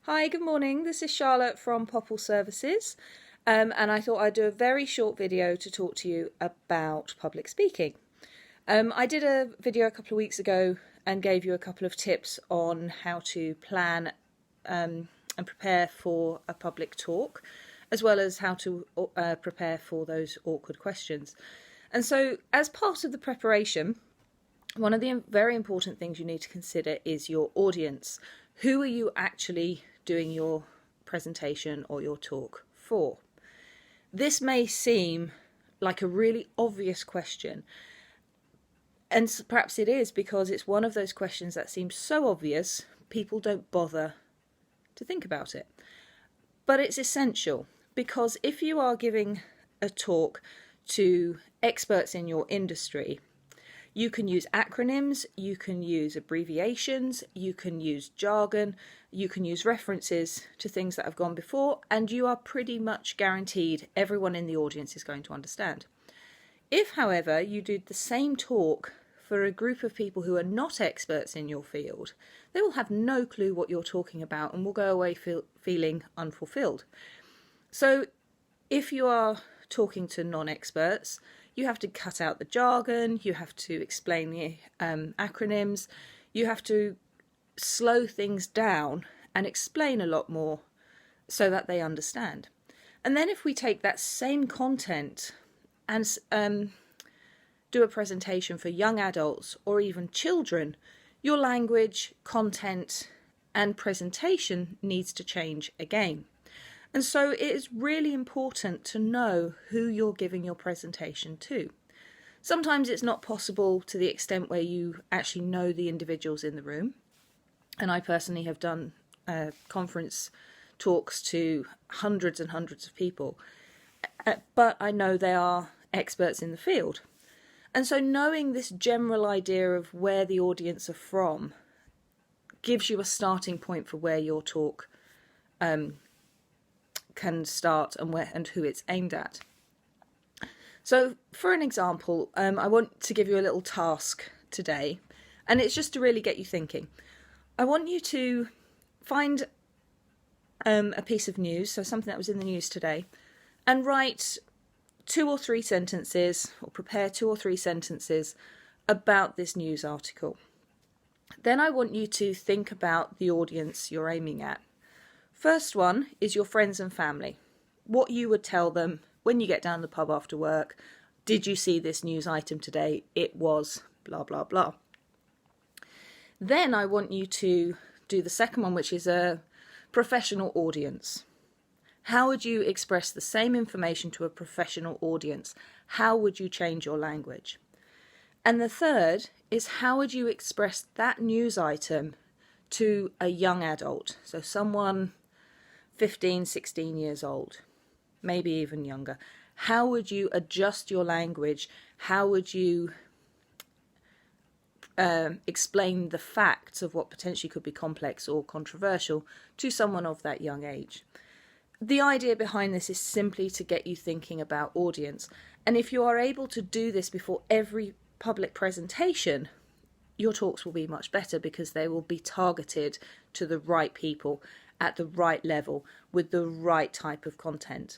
Hi, good morning. This is Charlotte from Popple Services, and I thought I'd do a very short video to talk to you about public speaking. I did a video a couple of weeks ago and gave you a couple of tips on how to plan and prepare for a public talk, as well as how to prepare for those awkward questions. And so, as part of the preparation, one of the very important things you need to consider is your audience. Who are you actually doing your presentation or your talk for? This may seem like a really obvious question, and perhaps it is because it's one of those questions that seems so obvious people don't bother to think about it. But it's essential, because if you are giving a talk to experts in your industry, you can use acronyms, you can use abbreviations, you can use jargon, you can use references to things that have gone before, and you are pretty much guaranteed everyone in the audience is going to understand. If, however, you do the same talk for a group of people who are not experts in your field, they will have no clue what you're talking about and will go away feeling unfulfilled. So if you are talking to non-experts, you have to cut out the jargon, you have to explain the acronyms, you have to slow things down and explain a lot more so that they understand. And then if we take that same content and do a presentation for young adults or even children, your language, content and presentation needs to change again. And so it is really important to know who you're giving your presentation to. Sometimes it's not possible to the extent where you actually know the individuals in the room. And I personally have done conference talks to hundreds and hundreds of people, but I know they are experts in the field. And so knowing this general idea of where the audience are from gives you a starting point for where your talk can start and who it's aimed at. So for an example, I want to give you a little task today, and it's just to really get you thinking. I want you to find a piece of news, so something that was in the news today, and write 2 or 3 sentences, or prepare 2 or 3 sentences about this news article. Then I want you to think about the audience you're aiming at. First one is your friends and family. What you would tell them when you get down the pub after work. Did you see this news item today? It was blah, blah, blah. Then I want you to do the second one, which is a professional audience. How would you express the same information to a professional audience? How would you change your language? And the third is, how would you express that news item to a young adult? So someone 15, 16 years old, maybe even younger. How would you adjust your language? How would you explain the facts of what potentially could be complex or controversial to someone of that young age? The idea behind this is simply to get you thinking about audience. And if you are able to do this before every public presentation, your talks will be much better because they will be targeted to the right people at the right level with the right type of content.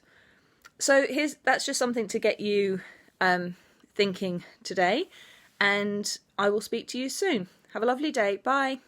So that's just something to get you thinking today, and I will speak to you soon. Have a lovely day. Bye.